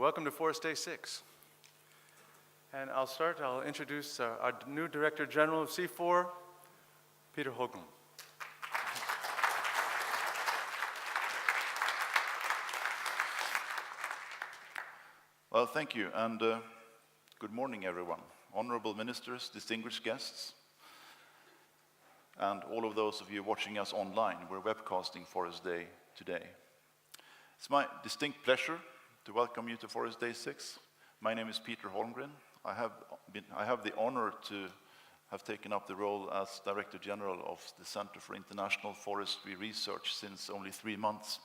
Welcome to Forest Day 6. And I'll introduce our new Director General of CIFOR, Peter Hoagland. Well, thank you, and good morning, everyone. Honorable ministers, distinguished guests, and all of those of you watching us online. We're webcasting Forest Day today. It's my distinct pleasure to welcome you to Forest Day 6. My name is Peter Holmgren. I have the honor to have taken up the role as Director General of the Center for International Forestry Research since only 3 months.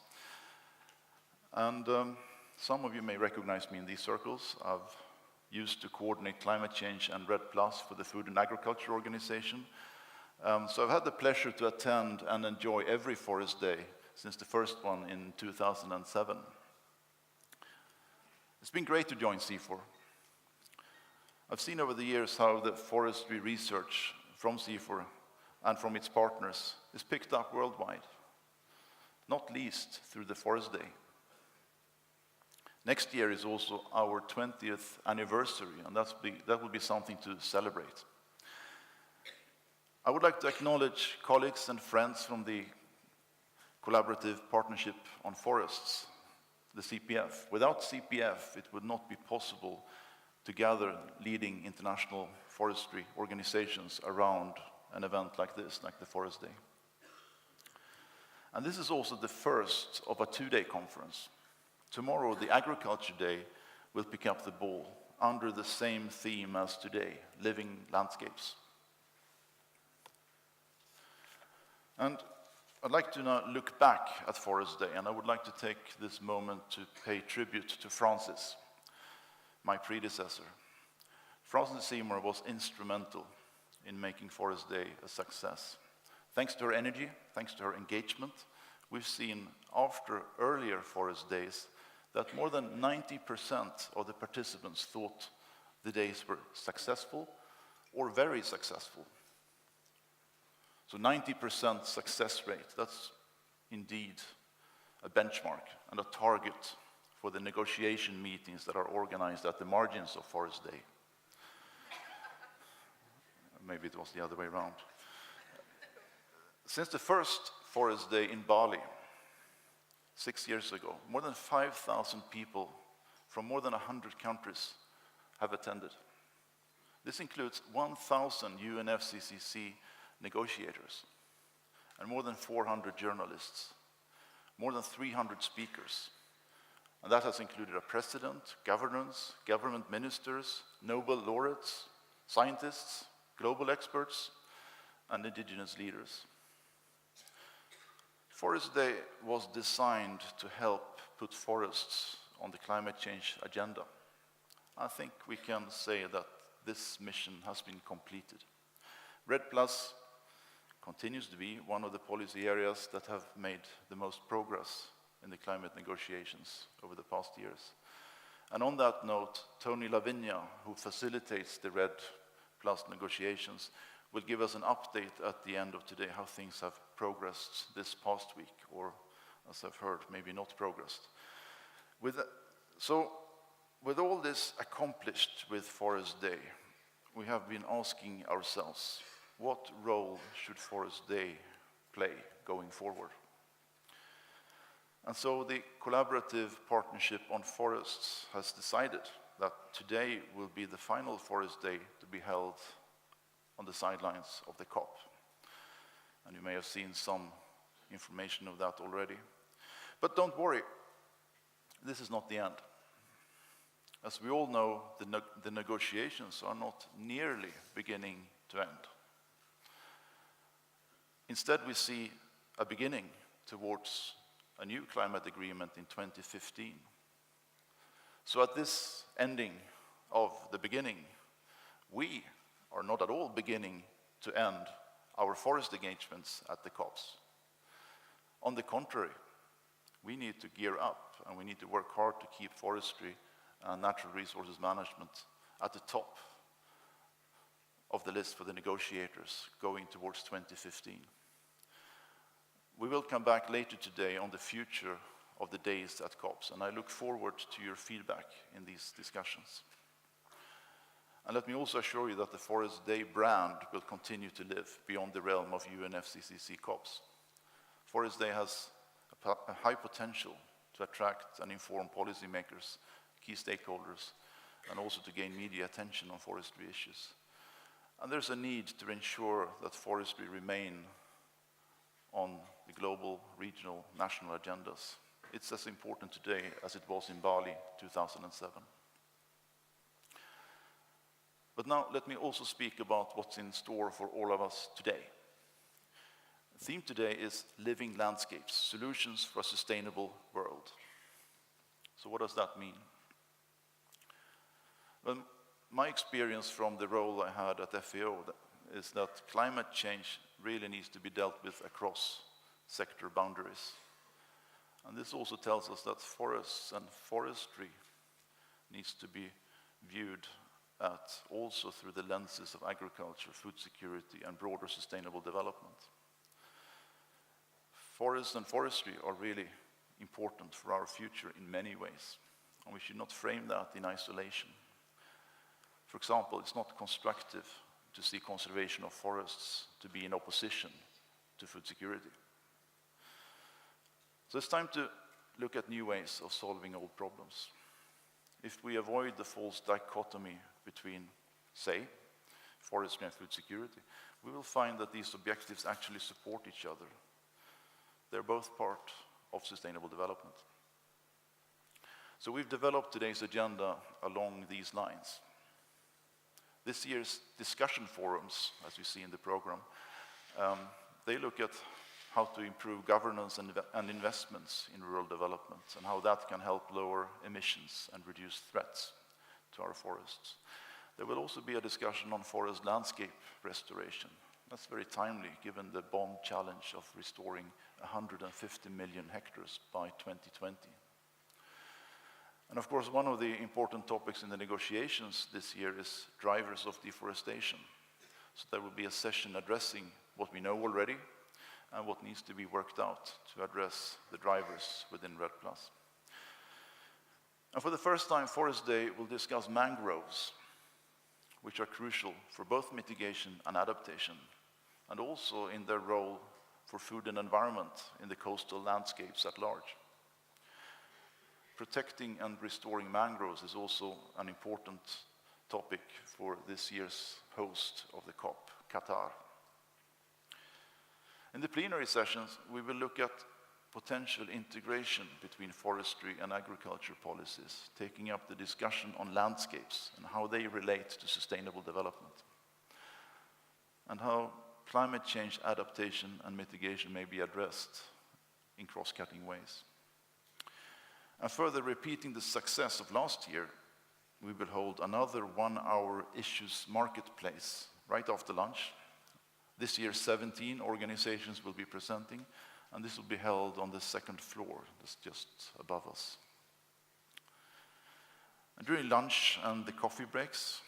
And some of you may recognize me in these circles. I've used to coordinate climate change and REDD+ for the Food and Agriculture Organization. So I've had the pleasure to attend and enjoy every Forest Day since the first one in 2007. It's been great to join CIFOR. I've seen over the years how the forestry research from CIFOR and from its partners is picked up worldwide, not least through the Forest Day. Next year is also our 20th anniversary, and that will be something to celebrate. I would like to acknowledge colleagues and friends from the Collaborative Partnership on Forests, the CPF. Without CPF, it would not be possible to gather leading international forestry organizations around an event like this, like the Forest Day. And this is also the first of a 2-day conference. Tomorrow, the Agriculture Day will pick up the ball under the same theme as today, living landscapes. And I'd like to now look back at Forest Day, and I would like to take this moment to pay tribute to Frances, my predecessor. Frances Seymour was instrumental in making Forest Day a success. Thanks to her energy, thanks to her engagement, we've seen after earlier Forest Days that more than 90% of the participants thought the days were successful or very successful. So 90% success rate, that's indeed a benchmark and a target for the negotiation meetings that are organized at the margins of Forest Day. Maybe it was the other way around. Since the first Forest Day in Bali, 6 years ago, more than 5,000 people from more than 100 countries have attended. This includes 1,000 UNFCCC negotiators and more than 400 journalists, more than 300 speakers. And that has included a president, governors, government ministers, Nobel laureates, scientists, global experts, and indigenous leaders. Forest Day was designed to help put forests on the climate change agenda. I think we can say that this mission has been completed. REDD+ continues to be one of the policy areas that have made the most progress in the climate negotiations over the past years. And on that note, Tony Lavinia, who facilitates the REDD+ negotiations, will give us an update at the end of today how things have progressed this past week, or as I've heard, maybe not progressed. So with all this accomplished with Forest Day, we have been asking ourselves, what role should Forest Day play going forward? And so the Collaborative Partnership on Forests has decided that today will be the final Forest Day to be held on the sidelines of the COP. And you may have seen some information of that already. But don't worry, this is not the end. As we all know, the negotiations are not nearly beginning to end. Instead, we see a beginning towards a new climate agreement in 2015. So at this ending of the beginning, we are not at all beginning to end our forest engagements at the COPs. On the contrary, we need to gear up and we need to work hard to keep forestry and natural resources management at the top of the list for the negotiators going towards 2015. We will come back later today on the future of the days at COPs, and I look forward to your feedback in these discussions. And let me also assure you that the Forest Day brand will continue to live beyond the realm of UNFCCC COPs. Forest Day has a high potential to attract and inform policymakers, key stakeholders, and also to gain media attention on forestry issues. And there's a need to ensure that forestry remain on the global, regional, national agendas. It's as important today as it was in Bali 2007. But now let me also speak about what's in store for all of us today. The theme today is living landscapes, solutions for a sustainable world. So what does that mean? Well, my experience from the role I had at FAO is that climate change really needs to be dealt with across sector boundaries. And this also tells us that forests and forestry needs to be viewed at also through the lenses of agriculture, food security, and broader sustainable development. Forests and forestry are really important for our future in many ways, and we should not frame that in isolation. For example, it's not constructive to see conservation of forests to be in opposition to food security. So it's time to look at new ways of solving old problems. If we avoid the false dichotomy between, say, forestry and food security, we will find that these objectives actually support each other. They're both part of sustainable development. So we've developed today's agenda along these lines. This year's discussion forums, as you see in the program, they look at how to improve governance and investments in rural development and how that can help lower emissions and reduce threats to our forests. There will also be a discussion on forest landscape restoration. That's very timely given the bomb challenge of restoring 150 million hectares by 2020. And of course, one of the important topics in the negotiations this year is drivers of deforestation. So there will be a session addressing what we know already and what needs to be worked out to address the drivers within REDD+. And for the first time, Forest Day will discuss mangroves, which are crucial for both mitigation and adaptation, and also in their role for food and environment in the coastal landscapes at large. Protecting and restoring mangroves is also an important topic for this year's host of the COP, Qatar. In the plenary sessions, we will look at potential integration between forestry and agriculture policies, taking up the discussion on landscapes and how they relate to sustainable development, and how climate change adaptation and mitigation may be addressed in cross-cutting ways. And further repeating the success of last year, we will hold another one-hour issues marketplace right after lunch. This year, 17 organizations will be presenting, and this will be held on the second floor, that's just above us. And during lunch and the coffee breaks,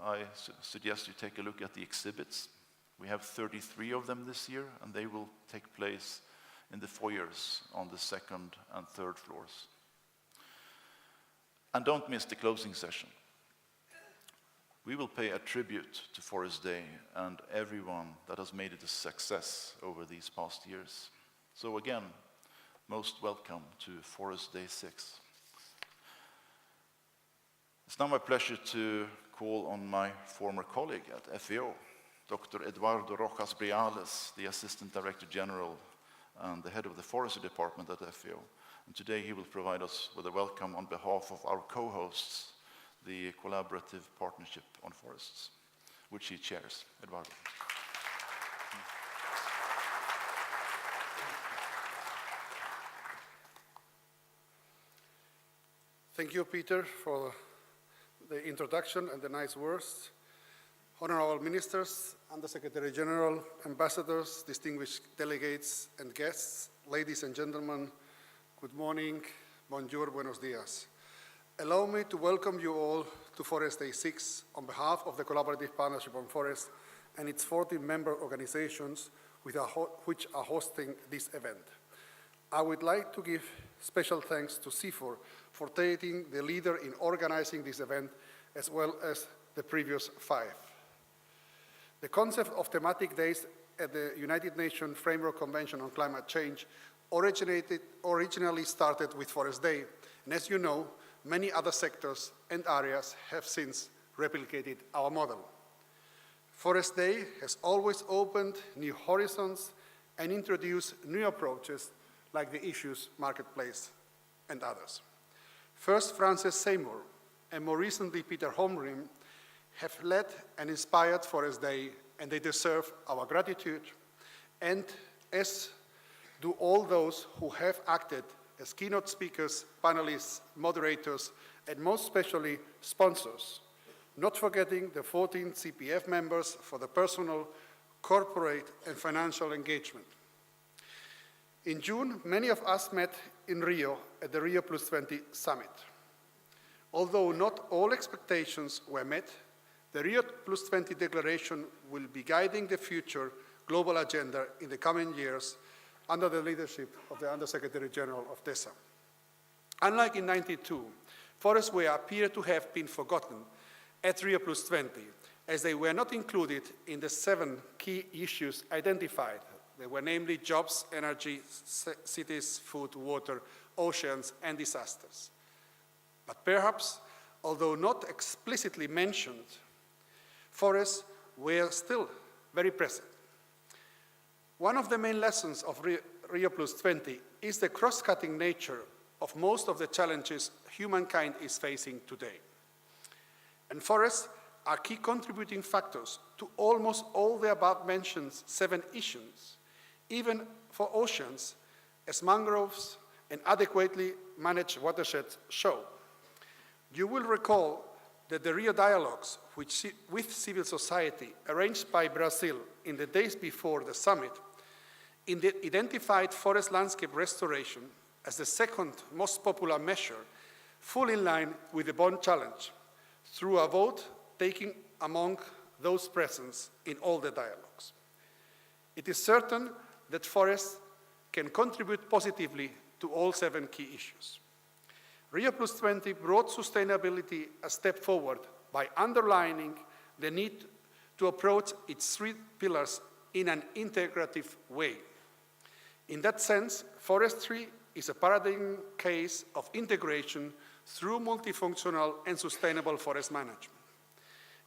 I suggest you take a look at the exhibits. We have 33 of them this year, and they will take place in the foyers on the second and third floors. And don't miss the closing session. We will pay a tribute to Forest Day and everyone that has made it a success over these past years. So again, most welcome to Forest Day 6. It's now my pleasure to call on my former colleague at FAO, Dr. Eduardo Rojas Briales, the Assistant Director General and the head of the Forestry Department at FAO. And today he will provide us with a welcome on behalf of our co-hosts, the Collaborative Partnership on Forests, which he chairs. Eduardo. Thank you, Peter, for the introduction and the nice words. Honorable ministers, Under Secretary General, ambassadors, distinguished delegates and guests, ladies and gentlemen, good morning, bonjour, buenos dias. Allow me to welcome you all to Forest Day 6 on behalf of the Collaborative Partnership on Forests and its 14 member organizations which are hosting this event. I would like to give special thanks to CIFOR for taking the leader in organizing this event, as well as the previous 5. The concept of thematic days at the United Nations Framework Convention on Climate Change originally started with Forest Day, and as you know, many other sectors and areas have since replicated our model. Forest Day has always opened new horizons and introduced new approaches like the issues marketplace and others. First, Frances Seymour, and more recently Peter Holmgren, have led and inspired Forest Day, and they deserve our gratitude, and as do all those who have acted as keynote speakers, panelists, moderators, and most especially sponsors, not forgetting the 14 CPF members for the personal, corporate, and financial engagement. In June, many of us met in Rio at the Rio Plus 20 summit. Although not all expectations were met, the Rio Plus 20 declaration will be guiding the future global agenda in the coming years under the leadership of the Undersecretary General of DESA. Unlike in '92, forests will appear to have been forgotten at Rio Plus 20, as they were not included in the 7 key issues identified. They were namely jobs, energy, cities, food, water, oceans, and disasters. But perhaps, although not explicitly mentioned, forests were still very present. One of the main lessons of Rio Plus 20 is the cross-cutting nature of most of the challenges humankind is facing today. And forests are key contributing factors to almost all the above-mentioned 7 issues, even for oceans, as mangroves and adequately managed watersheds show. You will recall that the Rio Dialogues with civil society, arranged by Brazil in the days before the summit, identified forest landscape restoration as the second most popular measure, fully in line with the Bonn Challenge, through a vote taken among those present in all the dialogues. It is certain that forests can contribute positively to all 7 key issues. Rio Plus 20 brought sustainability a step forward by underlining the need to approach its 3 pillars in an integrative way. In that sense, forestry is a paradigm case of integration through multifunctional and sustainable forest management.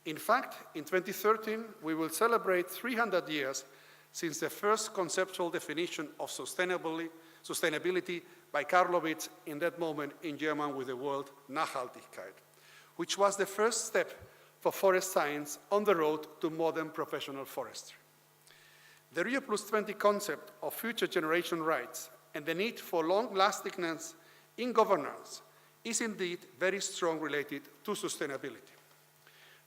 In fact, in 2013, we will celebrate 300 years since the first conceptual definition of sustainability by Karlovitz, in that moment in German with the word Nachhaltigkeit, which was the first step for forest science on the road to modern professional forestry. The Rio Plus 20 concept of future generation rights and the need for long-lastingness in governance is indeed very strong related to sustainability.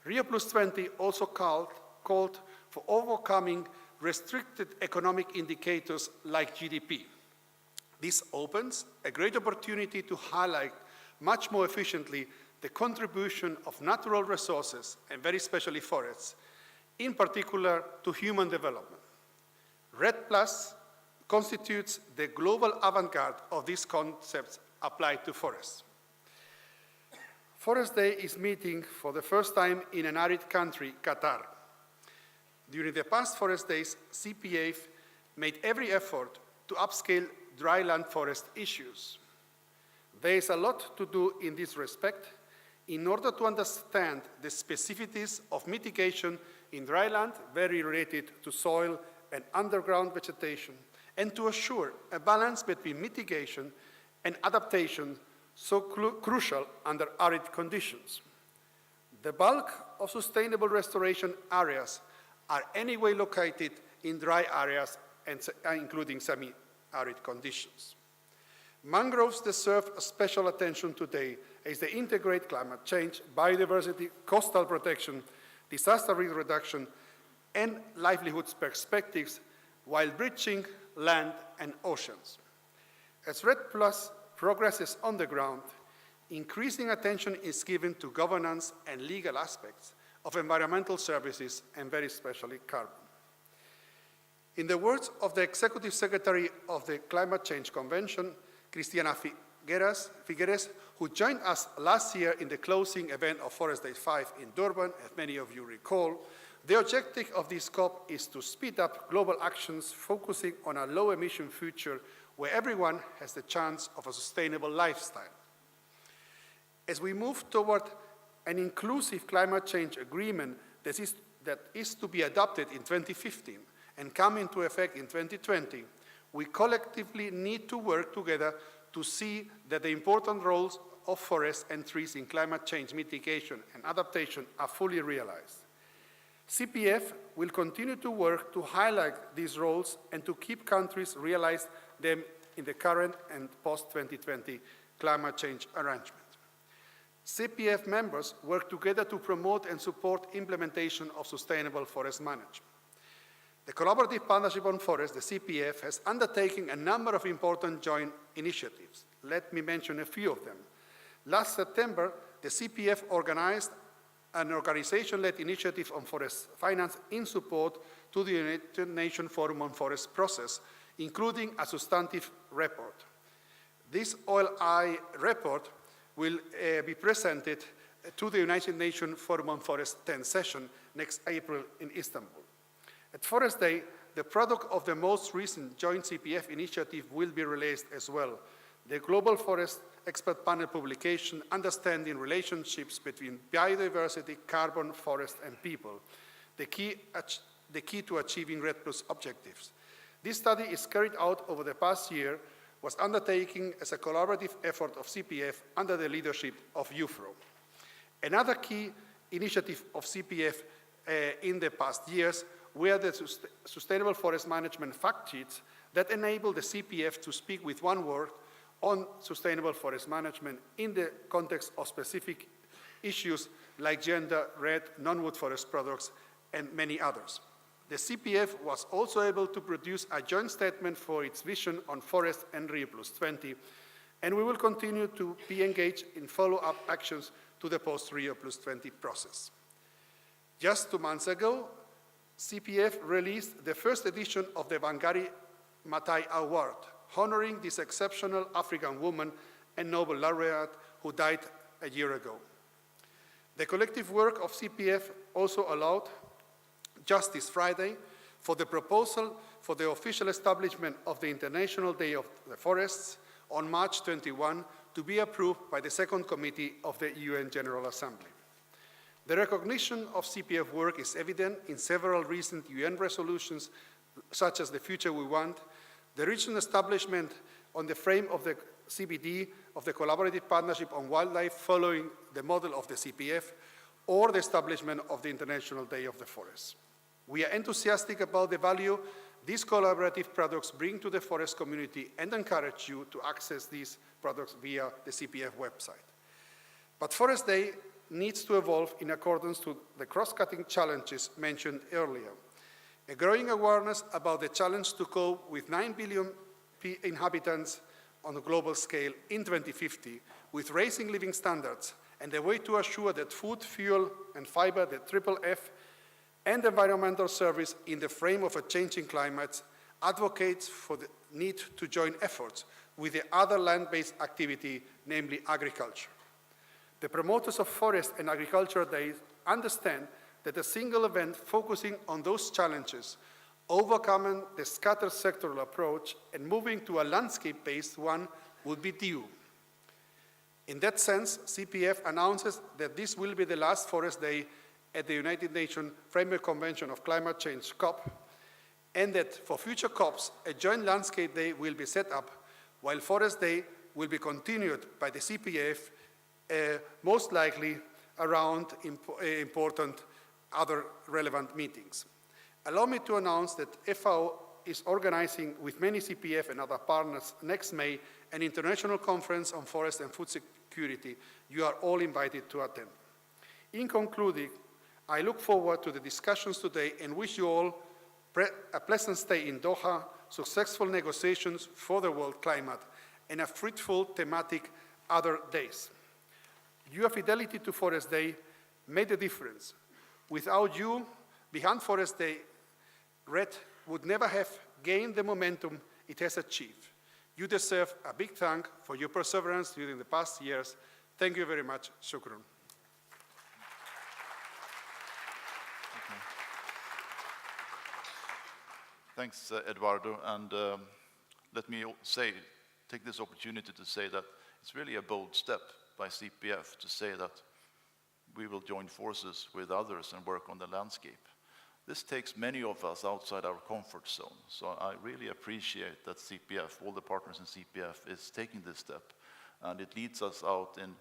Rio Plus 20 also called for overcoming restricted economic indicators like GDP. This opens a great opportunity to highlight much more efficiently the contribution of natural resources, and very especially forests, in particular to human development. REDD+ constitutes the global avant-garde of these concepts applied to forests. Forest Day is meeting for the first time in an arid country, Qatar. During the past Forest Days, CPF made every effort to upscale dryland forest issues. There is a lot to do in this respect in order to understand the specificities of mitigation in dryland, very related to soil and underground vegetation, and to assure a balance between mitigation and adaptation so crucial under arid conditions. The bulk of sustainable restoration areas are anyway located in dry areas, and including semi-arid conditions. Mangroves deserve special attention today as they integrate climate change, biodiversity, coastal protection, disaster risk reduction, and livelihoods perspectives while bridging land and oceans. As REDD+ progresses on the ground, increasing attention is given to governance and legal aspects of environmental services, and very especially carbon. In the words of the Executive Secretary of the Climate Change Convention, Cristiana Figueres, who joined us last year in the closing event of Forest Day 5 in Durban, as many of you recall, the objective of this COP is to speed up global actions focusing on a low-emission future where everyone has the chance of a sustainable lifestyle. As we move toward an inclusive climate change agreement that is to be adopted in 2015 and come into effect in 2020, we collectively need to work together to see that the important roles of forests and trees in climate change mitigation and adaptation are fully realized. CPF will continue to work to highlight these roles and to keep countries realize them in the current and post-2020 climate change arrangement. CPF members work together to promote and support implementation of sustainable forest management. The Collaborative Partnership on Forests, the CPF, has undertaken a number of important joint initiatives. Let me mention a few of them. Last September, the CPF organized an organization-led initiative on forest finance in support to the United Nations Forum on Forest process, including a substantive report. This OLI report will be presented to the United Nations Forum on Forest 10th session next April in Istanbul. At Forest Day, the product of the most recent joint CPF initiative will be released as well. The Global Forest Expert Panel publication, Understanding Relationships Between Biodiversity, Carbon, Forest, and People, the key to achieving REDD+ objectives. This study is carried out over the past year, was undertaken as a collaborative effort of CPF under the leadership of UFRO. Another key initiative of CPF in the past years were the Sustainable Forest Management fact sheets that enable the CPF to speak with one word on sustainable forest management in the context of specific issues like gender, REDD, non-wood forest products, and many others. The CPF was also able to produce a joint statement for its vision on forest and Rio Plus 20, and we will continue to be engaged in follow-up actions to the post-Rio Plus 20 process. Just 2 months ago, CPF released the first edition of the Wangari Maathai Award, honoring this exceptional African woman and Nobel laureate who died a year ago. The collective work of CPF also allowed, just this Friday, for the proposal for the official establishment of the International Day of the Forests on March 21 to be approved by the Second Committee of the UN General Assembly. The recognition of CPF work is evident in several recent UN resolutions, such as the Future We Want, the recent establishment on the frame of the CBD of the Collaborative Partnership on Wildlife following the model of the CPF, or the establishment of the International Day of the Forest. We are enthusiastic about the value these collaborative products bring to the forest community and encourage you to access these products via the CPF website. But Forest Day needs to evolve in accordance to the cross-cutting challenges mentioned earlier. A growing awareness about the challenge to cope with 9 billion inhabitants on a global scale in 2050, with raising living standards, and the way to assure that food, fuel, and fiber, the triple F, and environmental service in the frame of a changing climate, advocates for the need to join efforts with the other land-based activity, namely agriculture. The promoters of Forest and Agriculture Days understand that a single event focusing on those challenges, overcoming the scattered sectoral approach and moving to a landscape-based one would be due. In that sense, CPF announces that this will be the last Forest Day at the United Nations Framework Convention of Climate Change, COP, and that for future COPs, a joint landscape day will be set up, while Forest Day will be continued by the CPF, most likely around important other relevant meetings. Allow me to announce that FAO is organizing with many CPF and other partners next May an international conference on forest and food security. You are all invited to attend. In concluding, I look forward to the discussions today and wish you all a pleasant stay in Doha, successful negotiations for the world climate, and a fruitful thematic other days. Your fidelity to Forest Day made a difference. Without you, behind Forest Day, REDD would never have gained the momentum it has achieved. You deserve a big thank for your perseverance during the past years. Thank you very much. Shukran. Thanks, Eduardo. And let me take this opportunity to say that it's really a bold step by CPF to say that we will join forces with others and work on the landscape. This takes many of us outside our comfort zone. So I really appreciate that CPF, all the partners in CPF, is taking this step. And it leads us out in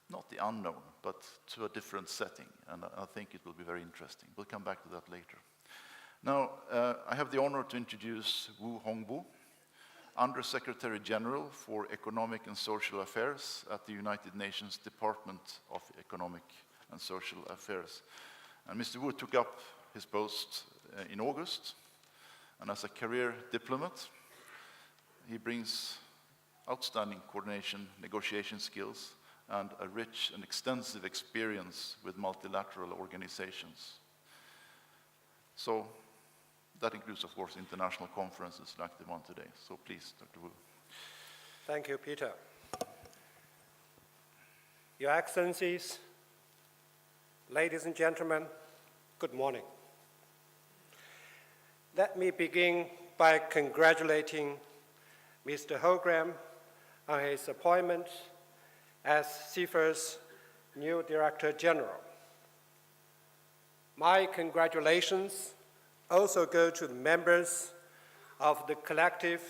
not the unknown, but to a different setting. And I think it will be very interesting. We'll come back to that later. Now, I have the honor to introduce Wu Hongbu, Undersecretary General for Economic and Social Affairs at the United Nations Department of Economic and Social Affairs. And Mr. Wu took up his post in August, and as a career diplomat, he brings outstanding coordination, negotiation skills, and a rich and extensive experience with multilateral organizations. So that includes, of course, international conferences like the one today. So please, Dr. Wu. Thank you, Peter. Your Excellencies, ladies and gentlemen, good morning. Let me begin by congratulating Mr. Holgram on his appointment as CIFOR's new Director General. My congratulations also go to the members of the Collective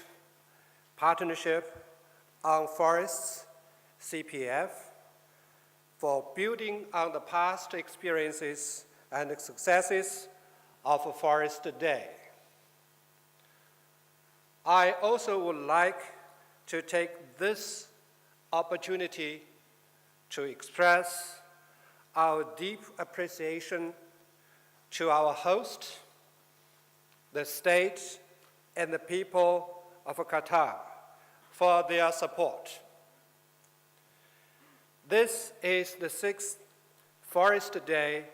Partnership on Forests, CPF, for building on the past experiences and successes of Forest Day. I also would like to take this opportunity to express our deep appreciation to our host, the state, and the people of Qatar for their support. This is the 6th Forest Day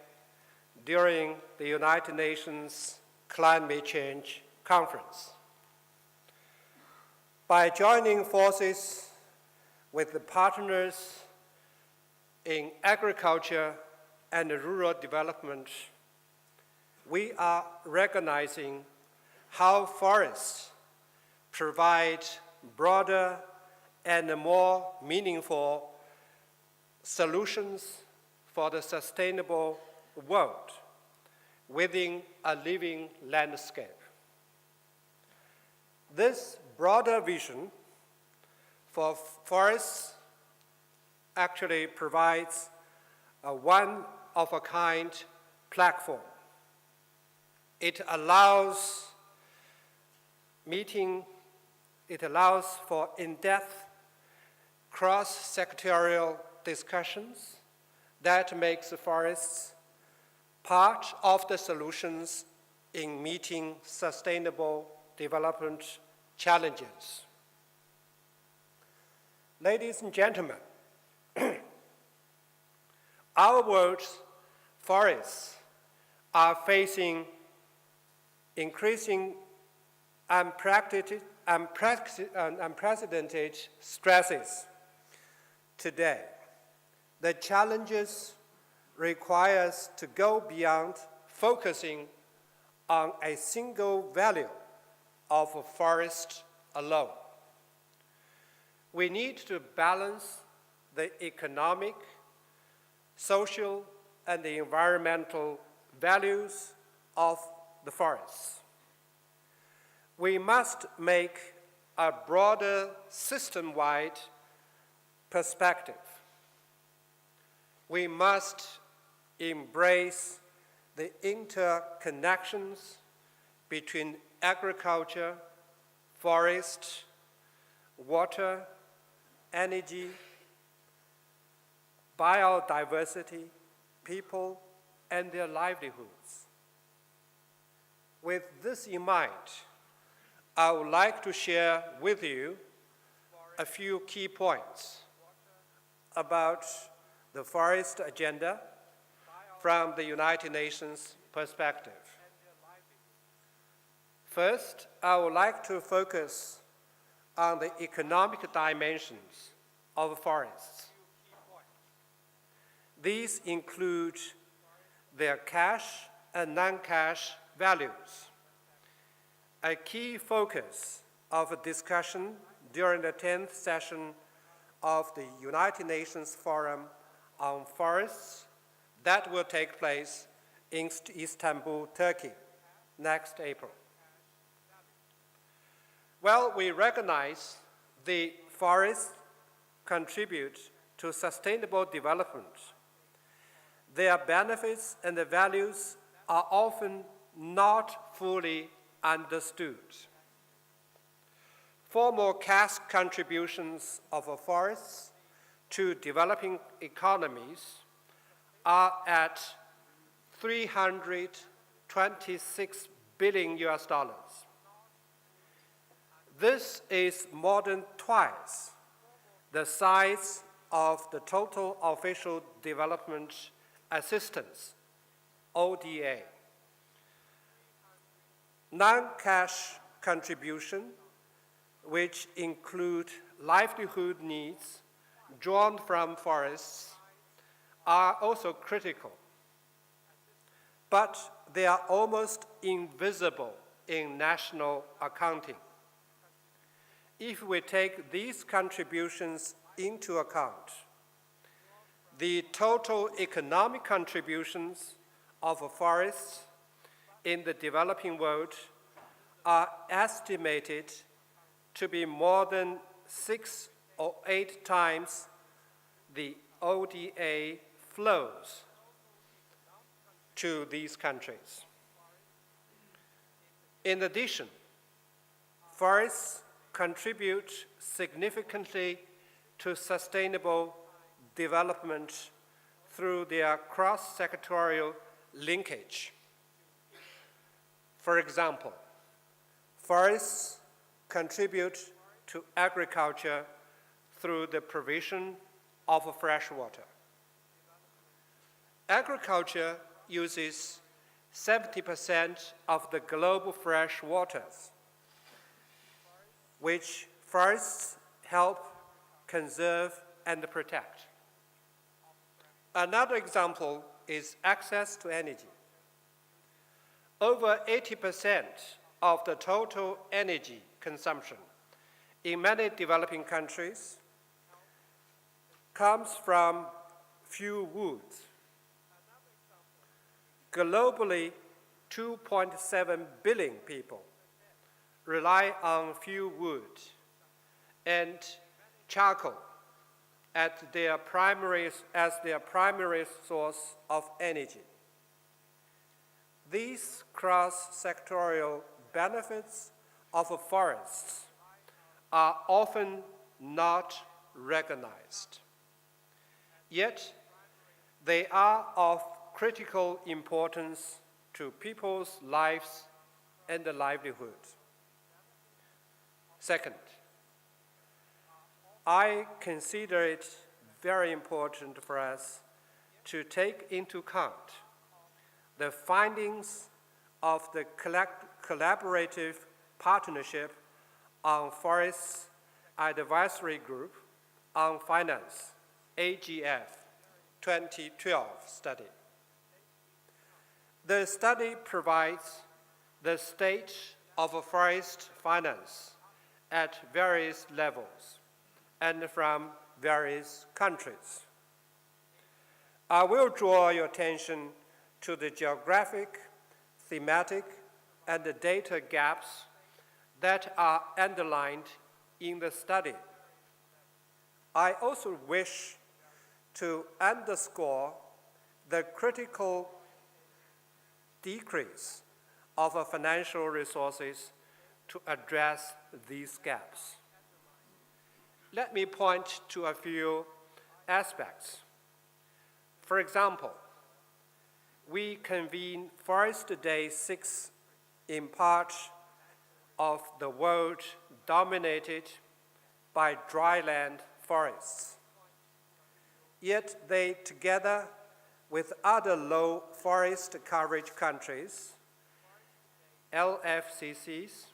during the United Nations Climate Change Conference. By joining forces with the partners in agriculture and rural development, we are recognizing how forests provide broader and more meaningful solutions for the sustainable world within a living landscape. This broader vision for forests actually provides a one-of-a-kind platform. It allows for in-depth cross-sectorial discussions that makes the forests part of the solutions in meeting sustainable development challenges. Ladies and gentlemen, our world's forests are facing increasing unprecedented stresses today. The challenges require us to go beyond focusing on a single value of a forest alone. We need to balance the economic, social, and the environmental values of the forests. We must make a broader system-wide perspective. We must embrace the interconnections between agriculture, forest, water, energy, biodiversity, people, and their livelihoods. With this in mind, I would like to share with you a few key points about the forest agenda from the United Nations perspective. First, I would like to focus on the economic dimensions of forests. These include their cash and non-cash values. A key focus of discussion during the 10th session of the United Nations Forum on Forests that will take place in Istanbul, Turkey, next April. While we recognize the forests contribute to sustainable development, their benefits and the values are often not fully understood. Formal cash contributions of forests to developing economies are at $326 billion. This is more than twice the size of the total official development assistance, ODA. Non-cash contribution, which include livelihood needs drawn from forests, are also critical, but they are almost invisible in national accounting. If we take these contributions into account, the total economic contributions of forests in the developing world are estimated to be more than 6 or 8 times the ODA flows to these countries. In addition, forests contribute significantly to sustainable development through their cross-sectorial linkage. For example, forests contribute to agriculture through the provision of fresh water. Agriculture uses 70% of the global fresh waters, which forests help conserve and protect. Another example is access to energy. Over 80% of the total energy consumption in many developing countries comes from fuel woods. Globally, 2.7 billion people rely on fuel wood and charcoal as their primary source of energy. These cross-sectorial benefits of forests are often not recognized. Yet, they are of critical importance to people's lives and livelihoods. Second, I consider it very important for us to take into account the findings of the collaborative partnership on Forests Advisory Group on Finance, AGF 2012 study. The study provides the state of forest finance at various levels and from various countries. I will draw your attention to the geographic, thematic, and the data gaps that are underlined in the study. I also wish to underscore the critical decrease of financial resources to address these gaps. Let me point to a few aspects. For example, we convene Forest Day 6 in part of the world dominated by dryland forests. Yet they, together with other low forest coverage countries, LFCCs,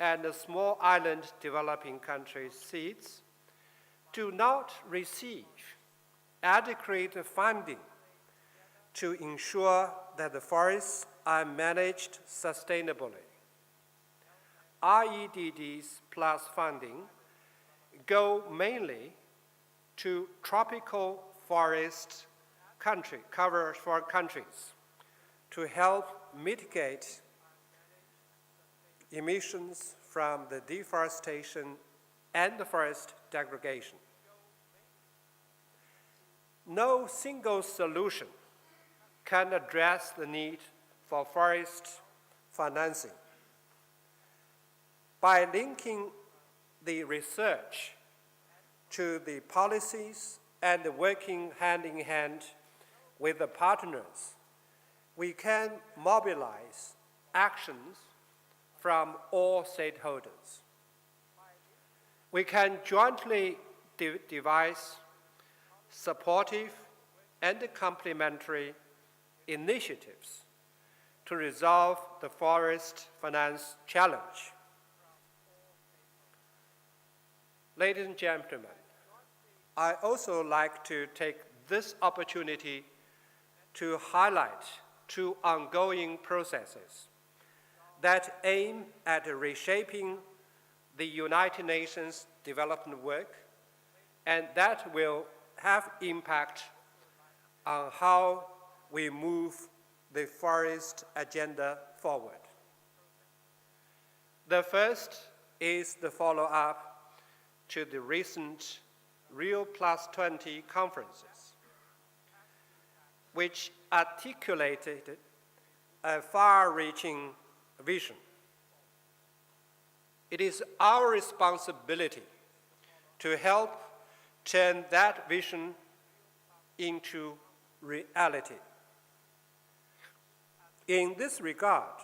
and the small island developing countries seeds do not receive adequate funding to ensure that the forests are managed sustainably. REDDs plus funding go mainly to tropical forest cover for countries to help mitigate emissions from the deforestation and the forest degradation. No single solution can address the need for forest financing. By linking the research to the policies and working hand in hand with the partners, we can mobilize actions from all stakeholders. We can jointly devise supportive and complementary initiatives to resolve the forest finance challenge. Ladies and gentlemen, I also like to take this opportunity to highlight two ongoing processes that aim at reshaping the United Nations development work and that will have impact on how we move the forest agenda forward. The first is the follow-up to the recent Rio+20 conferences, which articulated a far-reaching vision. It is our responsibility to help turn that vision into reality. In this regard,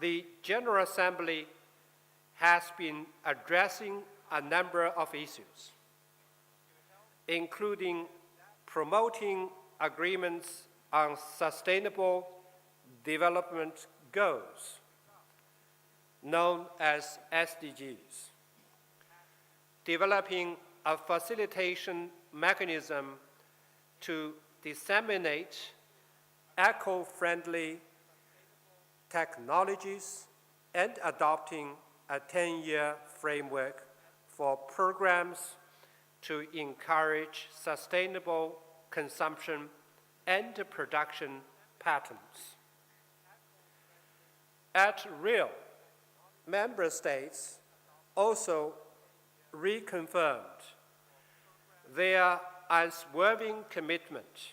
the General Assembly has been addressing a number of issues, including promoting agreements on sustainable development goals, known as SDGs, developing a facilitation mechanism to disseminate eco-friendly technologies and adopting a 10-year framework for programs to encourage sustainable consumption and production patterns. At Rio, member states also reconfirmed their unswerving commitment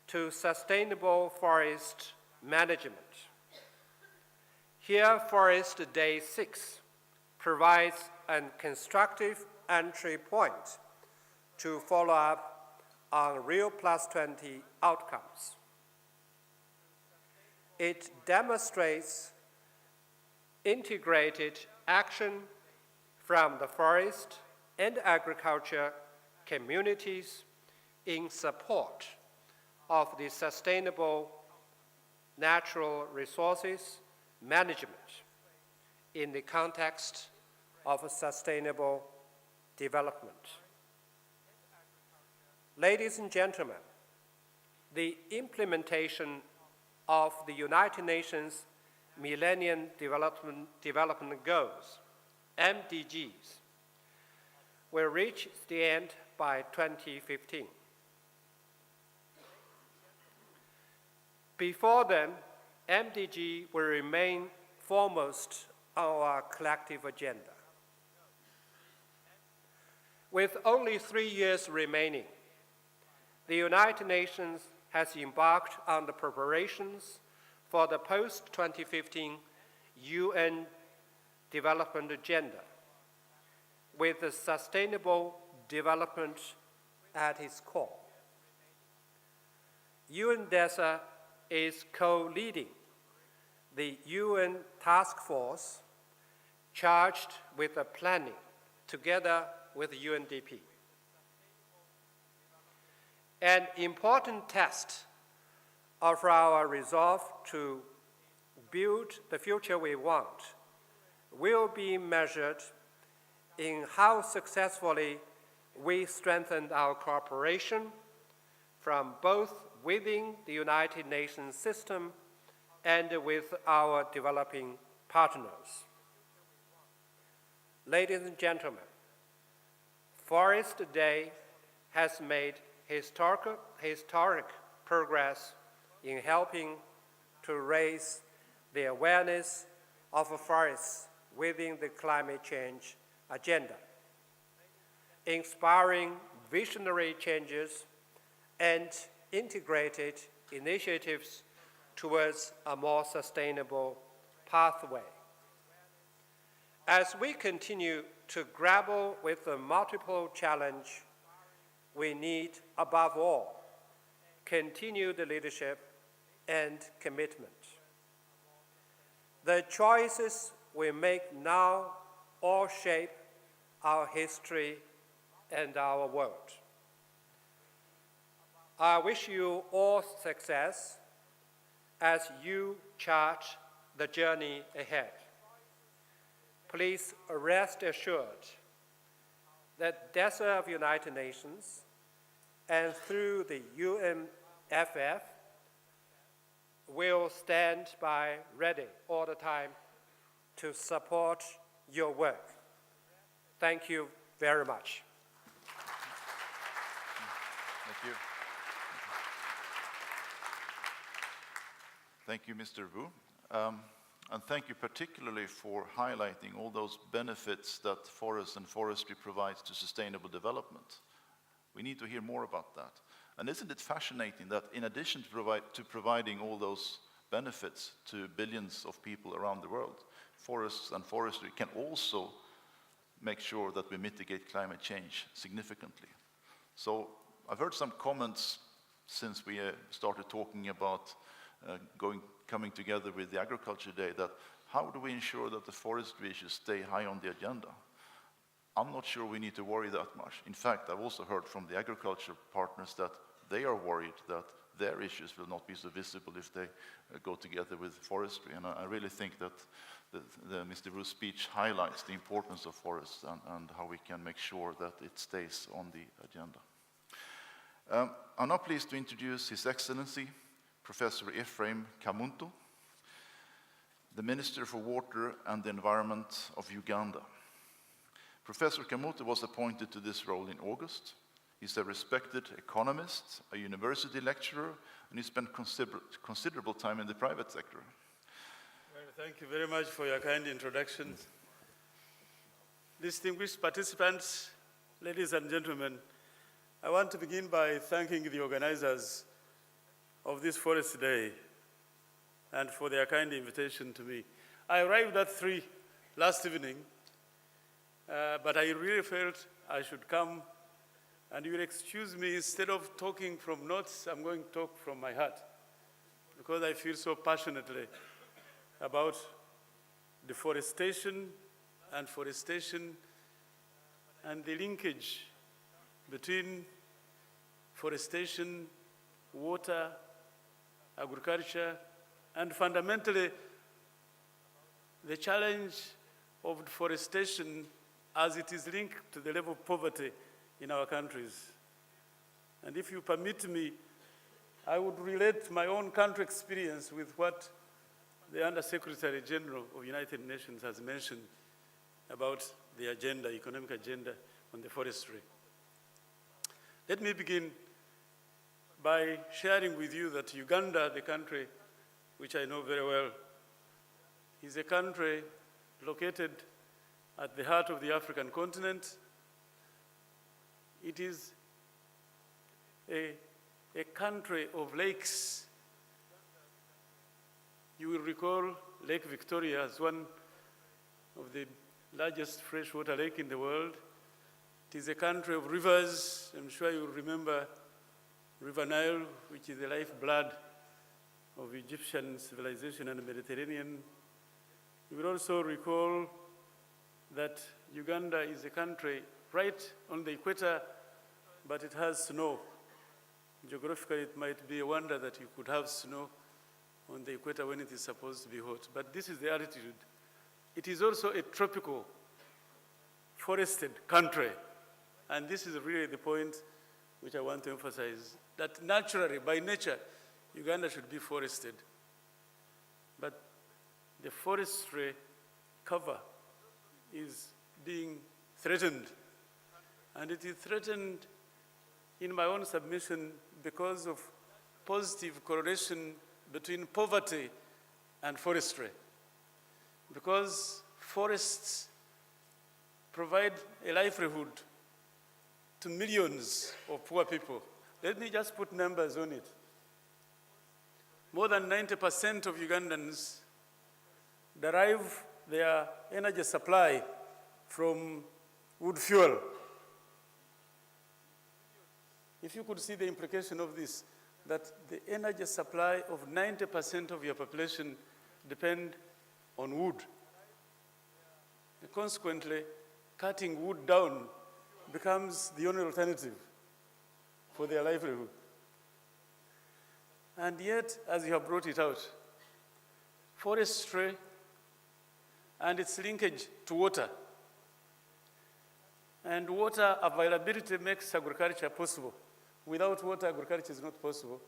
to sustainable forest management. Here, Forest Day 6 provides a constructive entry point to follow up on Rio+20 outcomes. It demonstrates integrated action from the forest and agriculture communities in support of the sustainable natural resources management in the context of sustainable development. Ladies and gentlemen, the implementation of the United Nations Millennium Development Goals, MDGs, will reach the end by 2015. Before then, MDG will remain foremost on our collective agenda. With only 3 years remaining, the United Nations has embarked on the preparations for the post-2015 UN Development Agenda, with the sustainable development at its core. UNDESA is co-leading the UN task force charged with the planning together with UNDP. An important test of our resolve to build the future we want will be measured in how successfully we strengthen our cooperation from both within the United Nations system and with our developing partners. Ladies and gentlemen, Forest Day has made historic progress in helping to raise the awareness of forests within the climate change agenda, inspiring visionary changes and integrated initiatives towards a more sustainable pathway. As we continue to grapple with the multiple challenges, we need, above all, continued leadership and commitment. The choices we make now all shape our history and our world. I wish you all success as you chart the journey ahead. Please rest assured that DESA of United Nations and through the UNFF will stand by ready all the time to support your work. Thank you very much. Thank you. Thank you, Mr. Wu. And thank you particularly for highlighting all those benefits that forests and forestry provides to sustainable development. We need to hear more about that. And isn't it fascinating that in addition to providing all those benefits to billions of people around the world, forests and forestry can also make sure that we mitigate climate change significantly. So I've heard some comments since we started talking about coming together with the Agriculture Day, that how do we ensure that the forestry issues stay high on the agenda? I'm not sure we need to worry that much. In fact, I've also heard from the agriculture partners that they are worried that their issues will not be so visible if they go together with forestry. And I really think that Mr. Wu's speech highlights the importance of forests and how we can make sure that it stays on the agenda. I'm now pleased to introduce His Excellency, Professor Ephraim Kamuntu, the Minister for Water and the Environment of Uganda. Professor Kamuntu was appointed to this role in August. He's a respected economist, a university lecturer, and he spent considerable time in the private sector. Well, thank you very much for your kind introduction. Distinguished participants, ladies and gentlemen, I want to begin by thanking the organizers of this Forest Day and for their kind invitation to me. I arrived at 3 last evening, but I really felt I should come, and you will excuse me, instead of talking from notes, I'm going to talk from my heart, because I feel so passionately about deforestation and forestation and the linkage between forestation, water, agriculture, and fundamentally the challenge of deforestation as it is linked to the level of poverty in our countries. And if you permit me, I would relate my own country experience with what the Under-Secretary General of United Nations has mentioned about the agenda, economic agenda on the forestry. Let me begin by sharing with you that Uganda, the country which I know very well, is a country located at the heart of the African continent. It is a country of lakes. You will recall Lake Victoria as one of the largest freshwater lake in the world. It is a country of rivers. I'm sure you remember River Nile, which is the lifeblood of Egyptian civilization and the Mediterranean. You will also recall that Uganda is a country right on the equator, but it has snow. Geographically, it might be a wonder that you could have snow on the equator when it is supposed to be hot. But this is the altitude. It is also a tropical, forested country. And this is really the point which I want to emphasize, that naturally, by nature, Uganda should be forested. But the forestry cover is being threatened. And it is threatened, in my own submission, because of positive correlation between poverty and forestry. Because forests provide a livelihood to millions of poor people. Let me just put numbers on it. More than 90% of Ugandans derive their energy supply from wood fuel. If you could see the implication of this, that the energy supply of 90% of your population depend on wood. And consequently, cutting wood down becomes the only alternative for their livelihood. And yet, as you have brought it out, forestry and its linkage to water, and water availability makes agriculture possible. Without water, agriculture is not possible.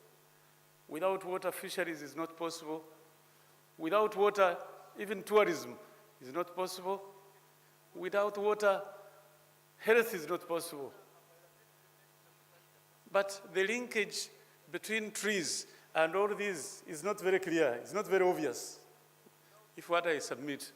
Without water, fisheries is not possible. Without water, even tourism is not possible. Without water, health is not possible. But the linkage between trees and all these is not very clear. It's not very obvious, if what I submit.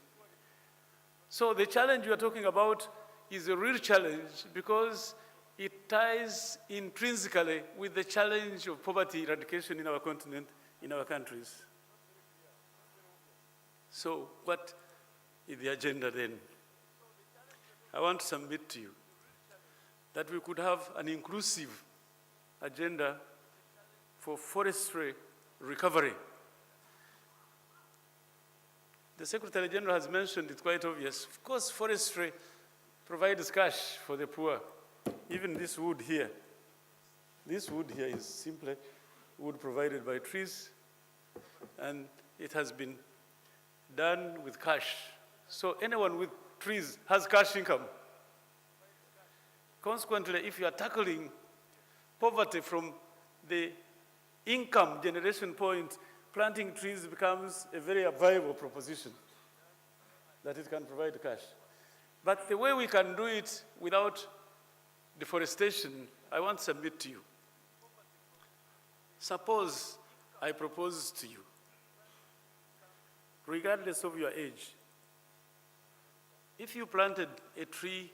So the challenge you are talking about is a real challenge because it ties intrinsically with the challenge of poverty eradication in our continent, in our countries. So what is the agenda then? I want to submit to you that we could have an inclusive agenda for forestry recovery. The Secretary General has mentioned it quite obvious. Of course, forestry provides cash for the poor. Even this wood here is simply wood provided by trees, and it has been done with cash. So anyone with trees has cash income. Consequently, if you are tackling poverty from the income generation point, planting trees becomes a very viable proposition that it can provide cash. But the way we can do it without deforestation, I want to submit to you. Suppose I propose to you, regardless of your age, if you planted a tree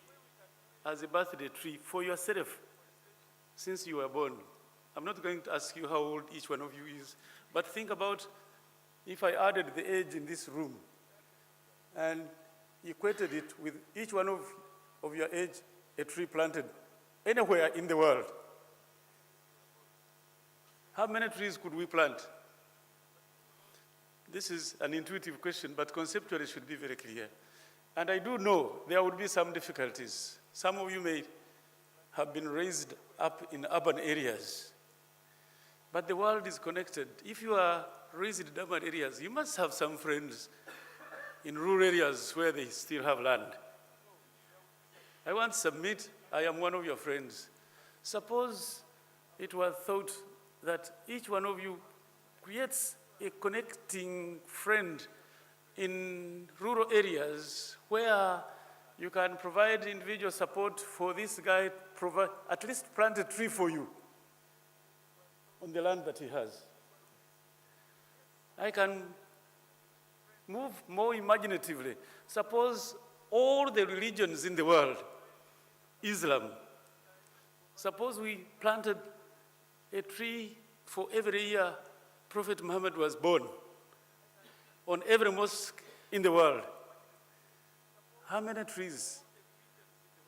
as a birthday tree for yourself since you were born, I'm not going to ask you how old each one of you is, but think about if I added the age in this room and equated it with each one of your age, a tree planted anywhere in the world. How many trees could we plant? This is an intuitive question, but conceptually it should be very clear. And I do know there would be some difficulties. Some of you may have been raised up in urban areas, but the world is connected. If you are raised in urban areas, you must have some friends in rural areas where they still have land. I want to submit, I am one of your friends. Suppose it was thought that each one of you creates a connecting friend in rural areas where you can provide individual support for this guy, at least plant a tree for you on the land that he has. I can move more imaginatively. Suppose all the religions in the world, Islam, suppose we planted a tree for every year Prophet Muhammad was born, on every mosque in the world. How many trees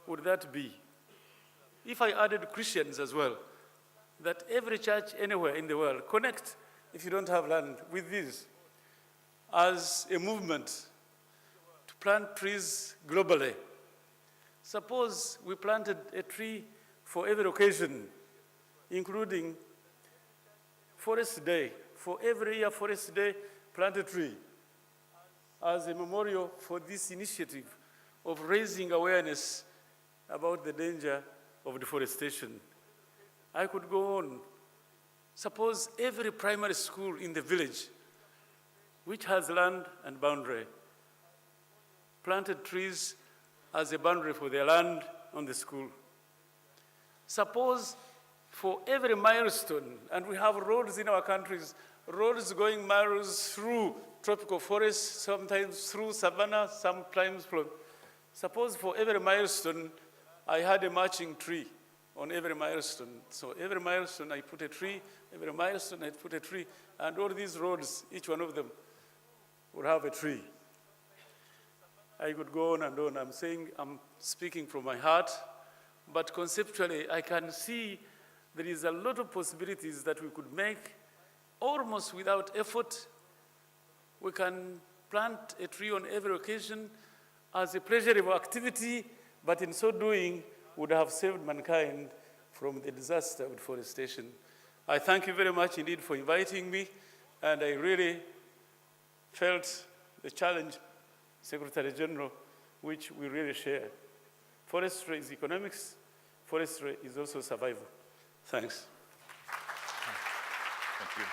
would that be? If I added Christians as well, that every church anywhere in the world, connect, if you don't have land, with this as a movement to plant trees globally. Suppose we planted a tree for every occasion, including Forest Day for every year Forest Day, plant a tree as a memorial for this initiative of raising awareness about the danger of deforestation. I could go on. Suppose every primary school in the village, which has land and boundary, planted trees as a boundary for their land on the school. Suppose for every milestone, and we have roads in our countries, roads going miles through tropical forests, sometimes through savanna, sometimes from. Suppose for every milestone, I had a matching tree on every milestone. So every milestone I put a tree, every milestone I put a tree, and all these roads, each one of them would have a tree. I could go on and on. I'm speaking from my heart, but conceptually I can see there is a lot of possibilities that we could make almost without effort. We can plant a tree on every occasion as a pleasurable activity, but in so doing would have saved mankind from the disaster of deforestation. I thank you very much indeed for inviting me, and I really felt the challenge, Secretary General, which we really share. Forestry is economics, forestry is also survival. Thanks. Thank you.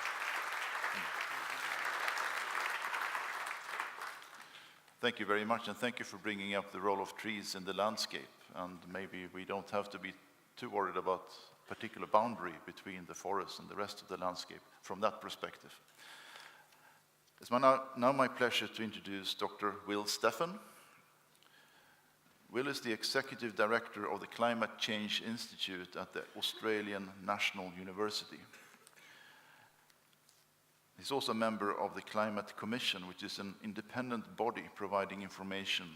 Thank you very much, and thank you for bringing up the role of trees in the landscape. And maybe we don't have to be too worried about a particular boundary between the forest and the rest of the landscape from that perspective. It's now my pleasure to introduce Dr. Will Steffen. Will is the Executive Director of the Climate Change Institute at the Australian National University. He's also a member of the Climate Commission, which is an independent body providing information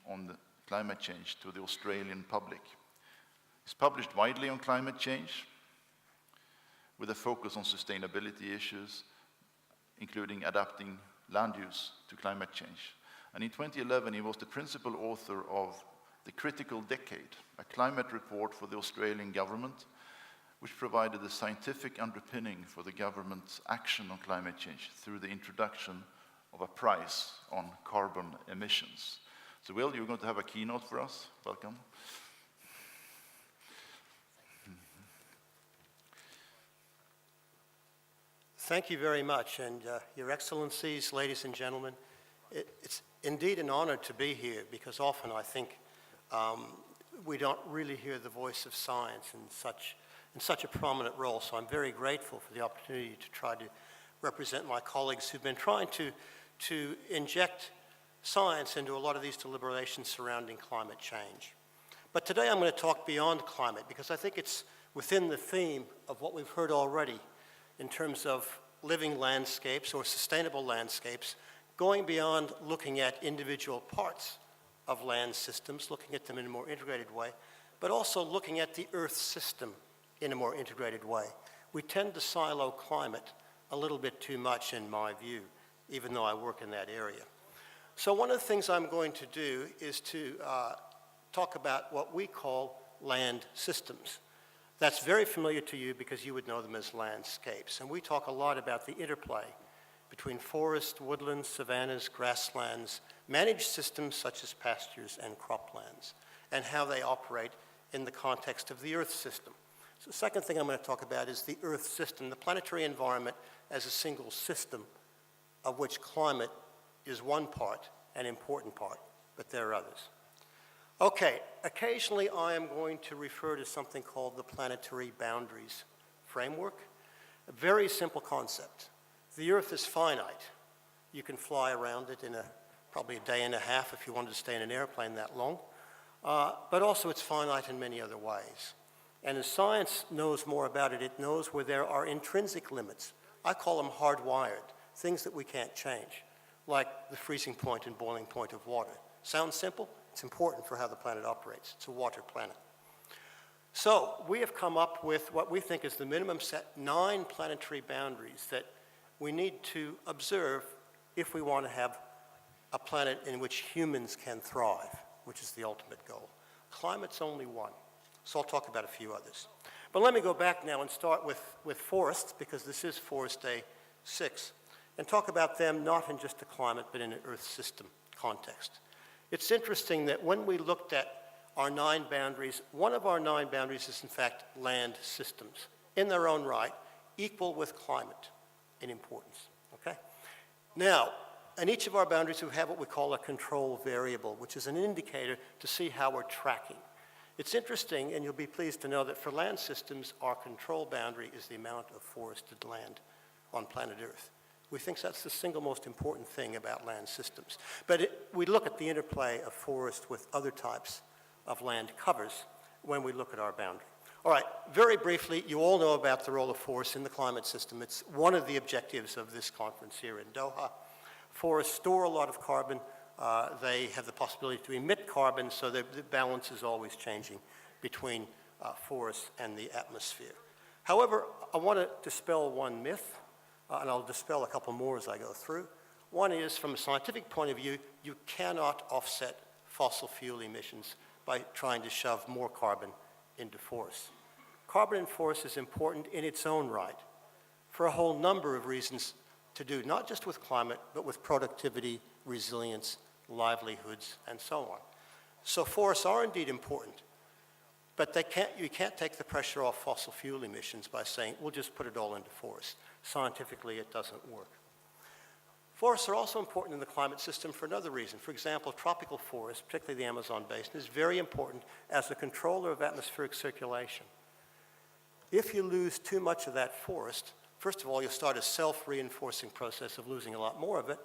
on the climate change to the Australian public. He's published widely on climate change, with a focus on sustainability issues, including adapting land use to climate change. And in 2011, he was the principal author of The Critical Decade, a climate report for the Australian government, which provided the scientific underpinning for the government's action on climate change through the introduction of a price on carbon emissions. So Will, you're going to have a keynote for us. Welcome. Thank you very much, and Your Excellencies, ladies and gentlemen, it's indeed an honor to be here, because often I think we don't really hear the voice of science in such a prominent role. So I'm very grateful for the opportunity to try to represent my colleagues who've been trying to inject science into a lot of these deliberations surrounding climate change. But today I'm going to talk beyond climate, because I think it's within the theme of what we've heard already in terms of living landscapes or sustainable landscapes, going beyond looking at individual parts of land systems, looking at them in a more integrated way, but also looking at the Earth system in a more integrated way. We tend to silo climate a little bit too much, in my view, even though I work in that area. So one of the things I'm going to do is to talk about what we call land systems. That's very familiar to you because you would know them as landscapes. And we talk a lot about the interplay between forests, woodlands, savannas, grasslands, managed systems such as pastures and croplands, and how they operate in the context of the Earth system. So the second thing I'm going to talk about is the Earth system, the planetary environment as a single system, of which climate is one part, an important part, but there are others. Okay, occasionally I am going to refer to something called the Planetary Boundaries framework. A very simple concept. The Earth is finite. You can fly around it in probably a day and a half if you wanted to stay in an airplane that long. But also it's finite in many other ways. And as science knows more about it, it knows where there are intrinsic limits. I call them hardwired, things that we can't change, like the freezing point and boiling point of water. Sounds simple? It's important for how the planet operates. It's a water planet. So we have come up with what we think is the minimum set 9 planetary boundaries that we need to observe if we want to have a planet in which humans can thrive, which is the ultimate goal. Climate's only one, so I'll talk about a few others. But let me go back now and start with forests, because this is Forest Day 6, and talk about them not in just a climate, but in an Earth system context. It's interesting that when we looked at our 9 boundaries, one of our 9 boundaries is in fact land systems, in their own right, equal with climate in importance, okay? Now, in each of our boundaries, we have what we call a control variable, which is an indicator to see how we're tracking. It's interesting, and you'll be pleased to know that for land systems, our control boundary is the amount of forested land on planet Earth. We think that's the single most important thing about land systems. But we look at the interplay of forest with other types of land covers when we look at our boundary. All right, very briefly, you all know about the role of forests in the climate system. It's one of the objectives of this conference here in Doha. Forests store a lot of carbon. They have the possibility to emit carbon, so the balance is always changing between forests and the atmosphere. However, I want to dispel one myth, and I'll dispel a couple more as I go through. One is, from a scientific point of view, you cannot offset fossil fuel emissions by trying to shove more carbon into forests. Carbon in forests is important in its own right for a whole number of reasons to do, not just with climate, but with productivity, resilience, livelihoods, and so on. So forests are indeed important, but you can't take the pressure off fossil fuel emissions by saying, we'll just put it all into forests. Scientifically, it doesn't work. Forests are also important in the climate system for another reason. For example, tropical forests, particularly the Amazon basin, is very important as a controller of atmospheric circulation. If you lose too much of that forest, first of all, you'll start a self-reinforcing process of losing a lot more of it.